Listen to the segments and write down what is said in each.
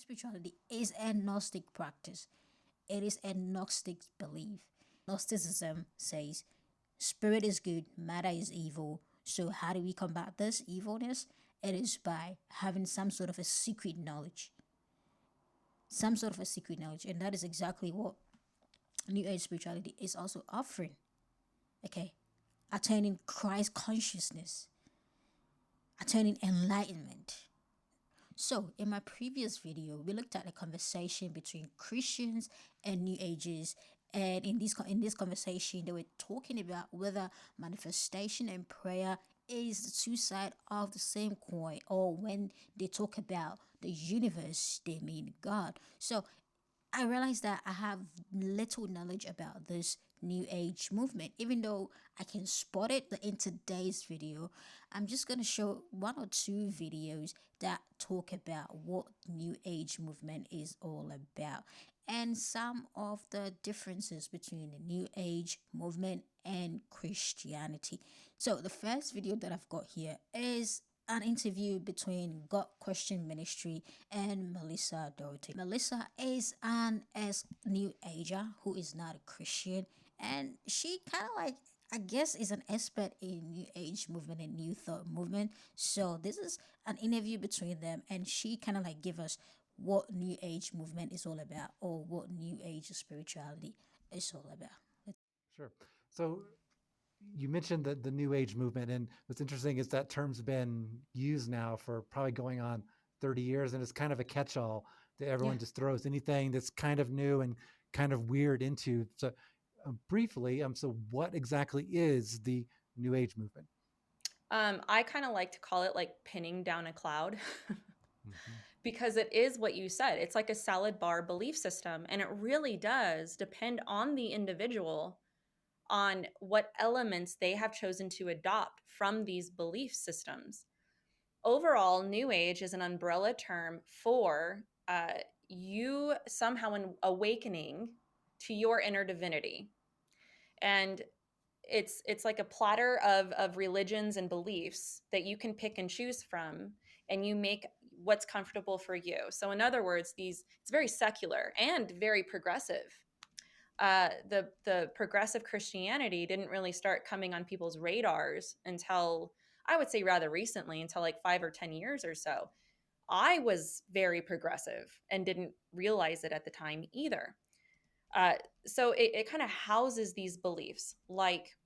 spirituality is a Gnostic practice. It is a Gnostic belief. Gnosticism says spirit is good, matter is evil. So, how do we combat this evilness? It is by having some sort of a secret knowledge. Some sort of a secret knowledge. And that is exactly what New Age spirituality is also offering. Okay? Attaining Christ consciousness, attaining enlightenment. So, in my previous video, we looked at a conversation between Christians and New Agers, and in this conversation, they were talking about whether manifestation and prayer is the two sides of the same coin, or when they talk about the universe, they mean God. So, I realized that I have little knowledge about this new age movement, even though I can spot it in today's video. I'm just going to show one or two videos that talk about what new age movement is all about and some of the differences between the new age movement and Christianity. So the first video that I've got here is an interview between God Question Ministry and Melissa Doherty. Melissa is an new ager who is not a Christian, and she kind of like, I guess, is an expert in new age movement and new thought movement. So this is an interview between them, and she kind of like give us what new age movement is all about, or what new age spirituality is all about. Sure. So you mentioned the New Age movement, and what's interesting is that term's been used now for probably going on 30 years, and it's kind of a catch-all that everyone Yeah. just throws anything that's kind of new and kind of weird into. So briefly, so what exactly is the New Age movement? I kind of like to call it like pinning down a cloud Mm-hmm. because it is what you said. It's like a salad bar belief system, and it really does depend on the individual on what elements they have chosen to adopt from these belief systems. Overall, New Age is an umbrella term for you somehow awakening to your inner divinity. And it's like a platter of religions and beliefs that you can pick and choose from, and you make what's comfortable for you. So in other words, it's very secular and very progressive. The progressive Christianity didn't really start coming on people's radars until, I would say, rather recently, until like 5 or 10 years or so. I was very progressive and didn't realize it at the time either. So it kind of houses these beliefs like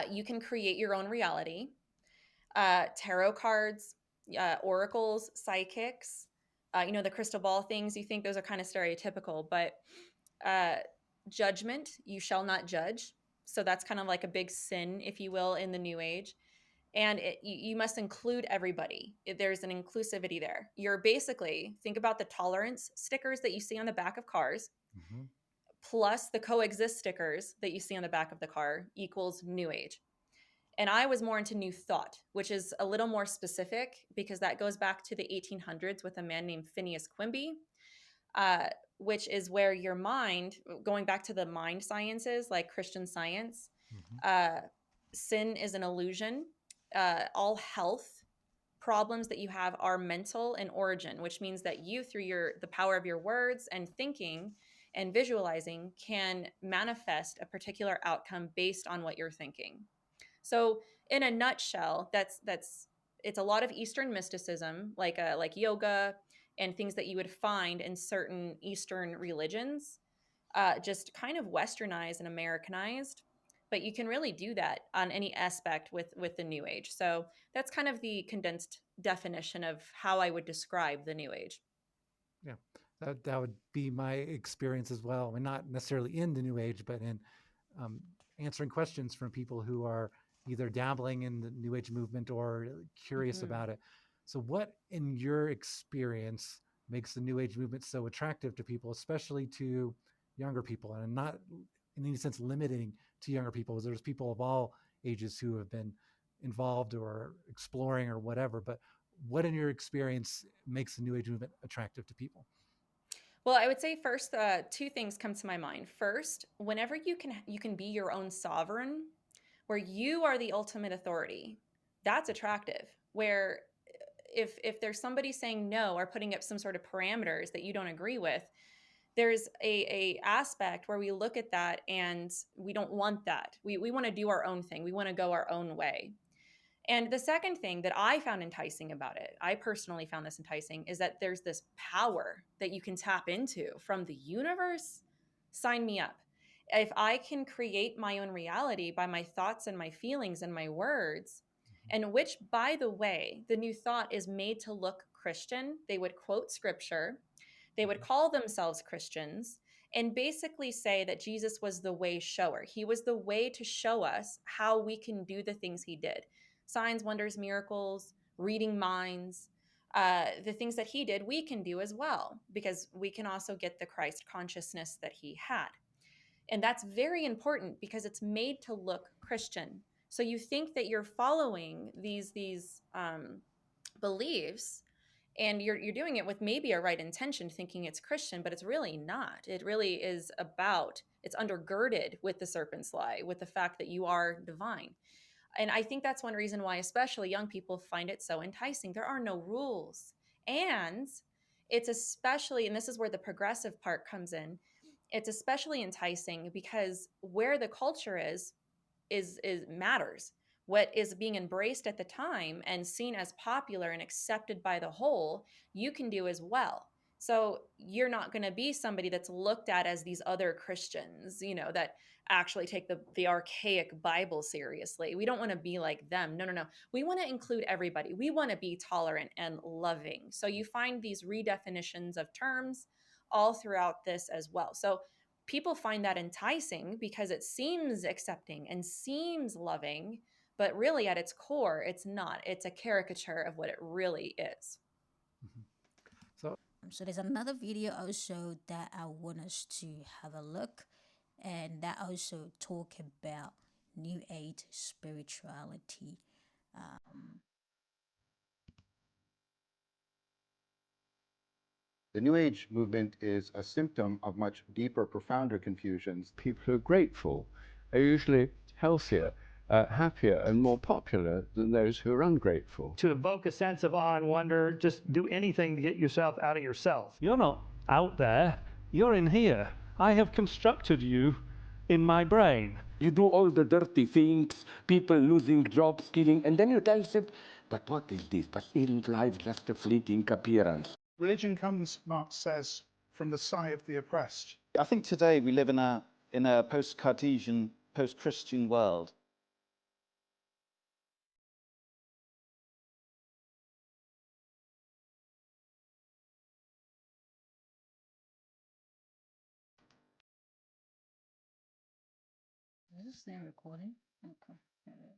you can create your own reality, tarot cards, oracles, psychics, the crystal ball things. You think those are kind of stereotypical, but uh, judgment, you shall not judge. So that's kind of like a big sin, if you will, in the new age. And you must include everybody. There's an inclusivity there. You're basically, think about the tolerance stickers that you see on the back of cars, Mm-hmm. plus the coexist stickers that you see on the back of the car equals new age. And I was more into new thought, which is a little more specific because that goes back to the 1800s with a man named Phineas Quimby, which is where your mind, going back to the mind sciences like Christian Science, Mm-hmm. uh, sin is an illusion. All health problems that you have are mental in origin, which means that you, through the power of your words and thinking and visualizing, can manifest a particular outcome based on what you're thinking. So, in a nutshell, it's a lot of Eastern mysticism, like yoga and things that you would find in certain Eastern religions, just kind of westernized and Americanized. But you can really do that on any aspect with the New Age. So that's kind of the condensed definition of how I would describe the New Age. Yeah, that would be my experience as well. I mean, not necessarily in the New Age, but in um, answering questions from people who are either dabbling in the New Age movement or curious Mm-hmm. about it. So, what in your experience makes the New Age movement so attractive to people, especially to younger people, and not in any sense limiting to younger people? Because there's people of all ages who have been involved or exploring or whatever, but what in your experience makes the New Age movement attractive to people? Well, I would say first, two things come to my mind. First, whenever you can be your own sovereign, where you are the ultimate authority, that's attractive. Where if there's somebody saying no or putting up some sort of parameters that you don't agree with, there's a aspect where we look at that and we don't want that. We want to do our own thing. We want to go our own way. And the second thing that I found enticing about it, I personally found this enticing, is that there's this power that you can tap into from the universe. Sign me up. If I can create my own reality by my thoughts and my feelings and my words, and which, by the way, the new thought is made to look Christian. They would quote scripture, they would call themselves Christians, and basically say that Jesus was the way shower. He was the way to show us how we can do the things he did: signs, wonders, miracles, reading minds. The things that he did, we can do as well, because we can also get the Christ consciousness that he had. And that's very important because it's made to look Christian. So you think that you're following these beliefs, and you're doing it with maybe a right intention, thinking it's Christian, but it's really not. It really is about, it's undergirded with the serpent's lie, with the fact that you are divine. And I think that's one reason why especially young people find it so enticing. There are no rules. And it's especially, and this is where the progressive part comes in, it's especially enticing because where the culture is matters. What is being embraced at the time and seen as popular and accepted by the whole, you can do as well. So you're not going to be somebody that's looked at as these other Christians, that actually take the archaic Bible seriously. We don't want to be like them. No, no, no. We want to include everybody. We want to be tolerant and loving. So you find these redefinitions of terms all throughout this as well. So people find that enticing because it seems accepting and seems loving, but really at its core, it's not. It's a caricature of what it really is. Mhm. So So there's another video also that I want us to have a look, and that also talk about New Age spirituality. Um, The New Age movement is a symptom of much deeper, profounder confusions. People who are grateful are usually healthier, happier, and more popular than those who are ungrateful. To evoke a sense of awe and wonder, just do anything to get yourself out of yourself. You're not out there, you're in here. I have constructed you in my brain. You do all the dirty things, people losing jobs, killing, and then you tell them, but what is this? But isn't life just a fleeting appearance? Religion comes, Marx says, from the sigh of the oppressed. I think today we live in a post-Cartesian, post-Christian world. is this thing recording? Okay. Here it is.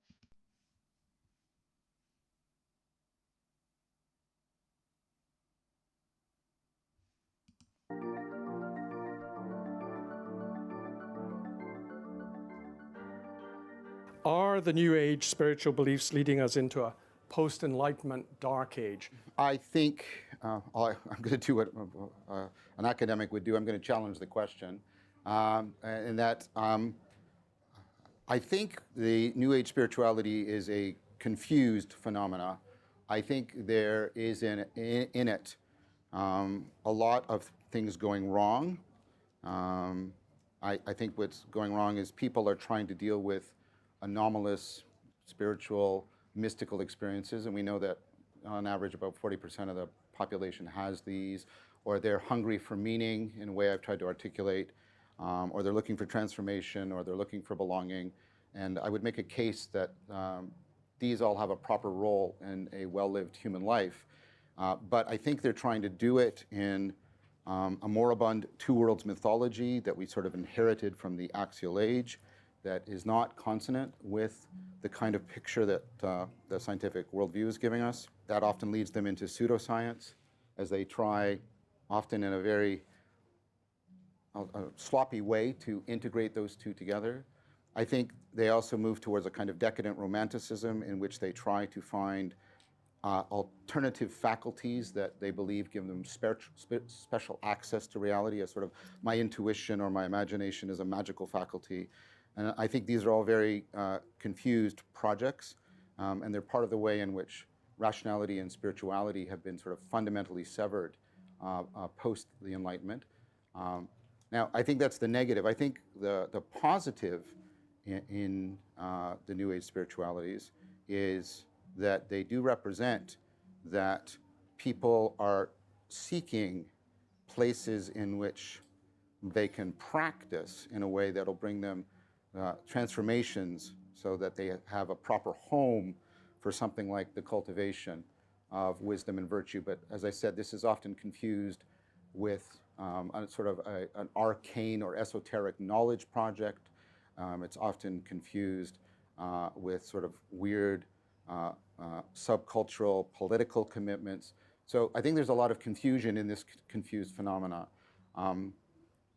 Are the New Age spiritual beliefs leading us into a post-Enlightenment dark age? I think I'm going to do what an academic would do. I'm going to challenge the question, and that I think the New Age spirituality is a confused phenomena. I think there is in it a lot of things going wrong. I think what's going wrong is people are trying to deal with anomalous spiritual, mystical experiences, and we know that on average about 40% of the population has these, or they're hungry for meaning in a way I've tried to articulate, or they're looking for transformation, or they're looking for belonging. And I would make a case that these all have a proper role in a well-lived human life. But I think they're trying to do it in a moribund two worlds mythology that we sort of inherited from the axial age, that is not consonant with the kind of picture that the scientific worldview is giving us. That often leads them into pseudoscience, as they try, often in a very sloppy way, to integrate those two together. I think they also move towards a kind of decadent romanticism in which they try to find alternative faculties that they believe give them special access to reality, as sort of my intuition or my imagination is a magical faculty. And I think these are all very confused projects, and they're part of the way in which rationality and spirituality have been sort of fundamentally severed post the Enlightenment. Now, I think that's the negative. I think the positive in the New Age spiritualities is that they do represent that people are seeking places in which they can practice in a way that'll bring them transformations so that they have a proper home for something like the cultivation of wisdom and virtue. But as I said, this is often confused with a sort of an arcane or esoteric knowledge project. It's often confused with sort of weird subcultural political commitments. So I think there's a lot of confusion in this confused phenomena.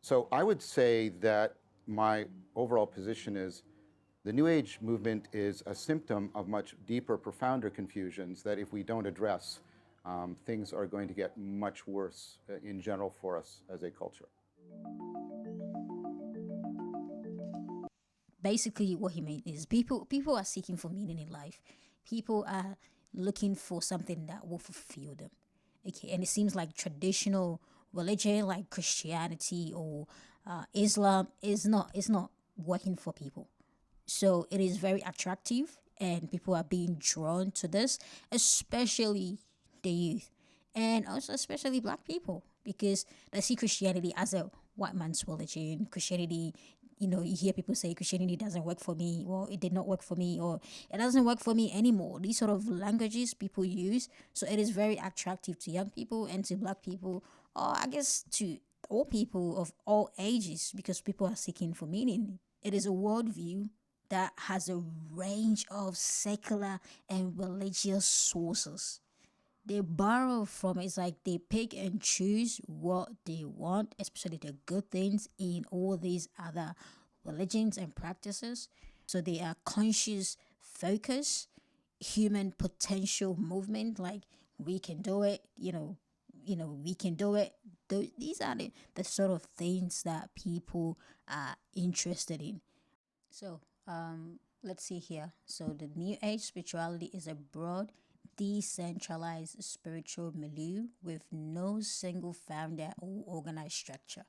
So I would say that my overall position is the New Age movement is a symptom of much deeper, profounder confusions that if we don't address, things are going to get much worse in general for us as a culture. Basically, what he meant is people are seeking for meaning in life. People are looking for something that will fulfill them. Okay, and it seems like traditional religion, like Christianity or Islam, is not working for people. So it is very attractive, and people are being drawn to this, especially the youth, and also especially Black people, because they see Christianity as a white man's religion. Christianity, you hear people say Christianity doesn't work for me, or it did not work for me, or it doesn't work for me anymore. These sort of languages people use. So it is very attractive to young people and to Black people, or I guess to all people of all ages, because people are seeking for meaning. It is a worldview that has a range of secular and religious sources. They borrow from it. It's like they pick and choose what they want, especially the good things in all these other religions and practices. So they are conscious focus, human potential movement, like we can do it, we can do it. These are the sort of things that people are interested in. So let's see here. So the New Age spirituality is a broad, decentralized spiritual milieu with no single founder or organized structure.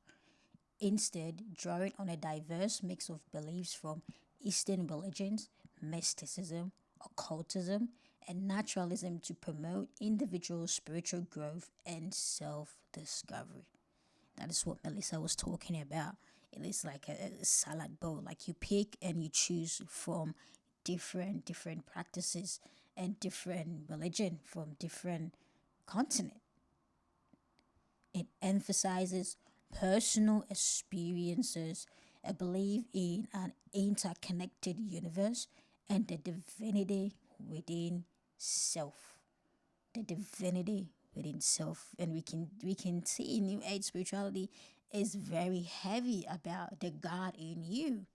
Instead, drawing on a diverse mix of beliefs from Eastern religions, mysticism, occultism, and naturalism to promote individual spiritual growth and self-discovery. That is what Melissa was talking about. It is like a salad bowl. Like you pick and you choose from different practices and different religion from different continent. It emphasizes personal experiences, a belief in an interconnected universe, and the divinity within self. The divinity within self. And we can see New Age spirituality is very heavy about the God in you.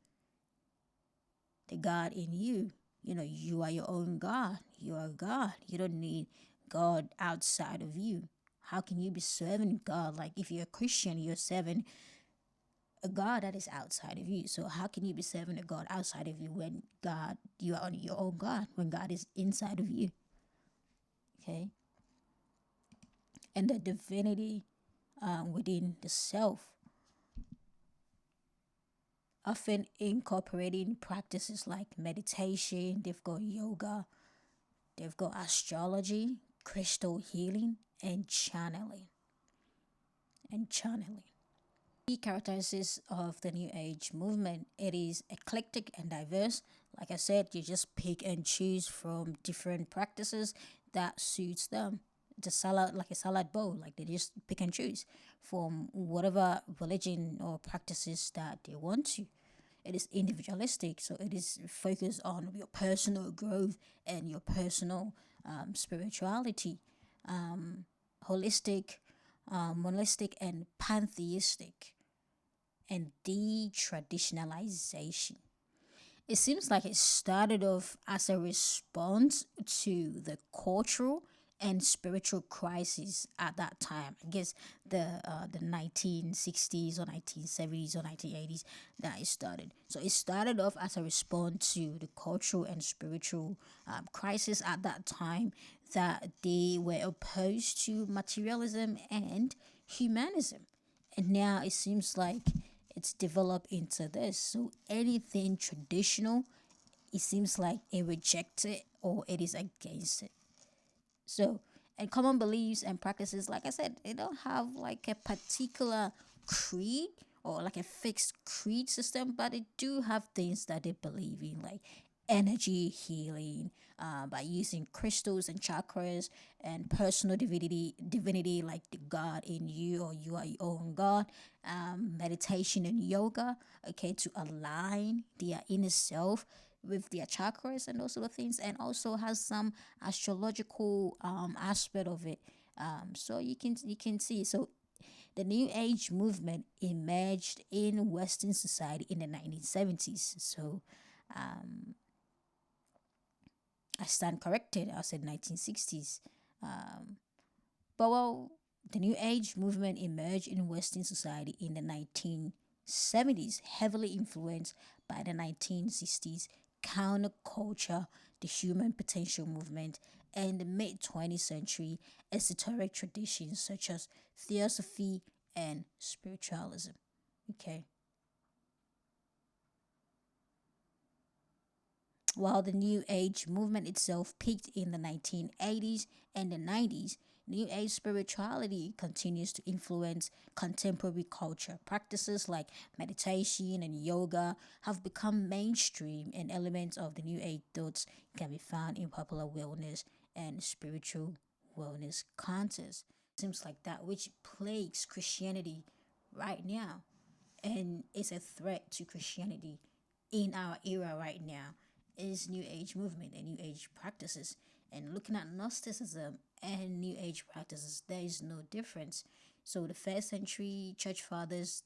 The God in you. You are your own God. You are God. You don't need God outside of you. How can you be serving God? Like if you're a Christian, you're serving a God that is outside of you. So how can you be serving a God outside of you when you are on your own God, when God is inside of you? Okay. And the divinity within the self, often incorporating practices like meditation. They've got yoga, they've got astrology, crystal healing, and channeling. Key characteristics of the New Age movement: it is eclectic and diverse. Like I said, you just pick and choose from different practices that suits them. It's a salad, like a salad bowl. Like they just pick and choose from whatever religion or practices that they want to. It is individualistic, so it is focused on your personal growth and your personal spirituality. Holistic, monistic, and pantheistic, and de-traditionalization. It seems like it started off as a response to the cultural and spiritual crisis at that time. I guess the 1960s or 1970s or 1980s that it started. So it started off as a response to the cultural and spiritual crisis at that time. that they were opposed to materialism and humanism. And now it seems like it's developed into this. So anything traditional, it seems like it rejects it or it is against it. So, and common beliefs and practices, like I said, they don't have like a particular creed or like a fixed creed system, but they do have things that they believe in, like energy healing, by using crystals and chakras, and personal divinity like the God in you or you are your own God, meditation and yoga, okay, to align their inner self with their chakras and those sort of things, and also has some astrological aspect of it. So you can see. So the New Age movement emerged in Western society in the 1970s. So I stand corrected. I said 1960s. But well, the New Age movement emerged in Western society in the 1970s, heavily influenced by the 1960s counterculture, the human potential movement, and the mid 20th century esoteric traditions such as theosophy and spiritualism. Okay. While the New Age movement itself peaked in the 1980s and the 90s, New Age spirituality continues to influence contemporary culture. Practices like meditation and yoga have become mainstream, and elements of the New Age thoughts can be found in popular wellness and spiritual wellness contests. Seems like that which plagues Christianity right now and is a threat to Christianity in our era right now is New Age movement and New Age practices. And looking at Gnosticism and New Age practices, there is no difference. So the first century church fathers,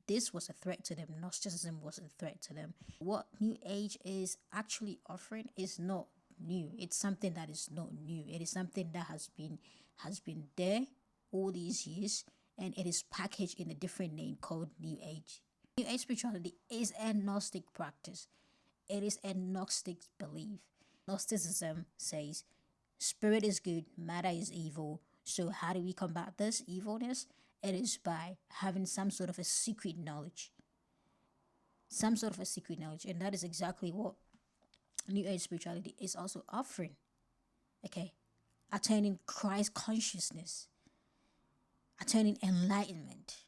this was a threat to them. Gnosticism was a threat to them. What New Age is actually offering is not new. It's something that is not new. It is something that has been there all these years, and it is packaged in a different name called New Age. New Age spirituality is a Gnostic practice. It is a Gnostic belief. Gnosticism says spirit is good, matter is evil. So how do we combat this evilness? It is by having some sort of a secret knowledge. Some sort of a secret knowledge. And that is exactly what New Age spirituality is also offering. Okay. Attaining Christ consciousness. Attaining enlightenment.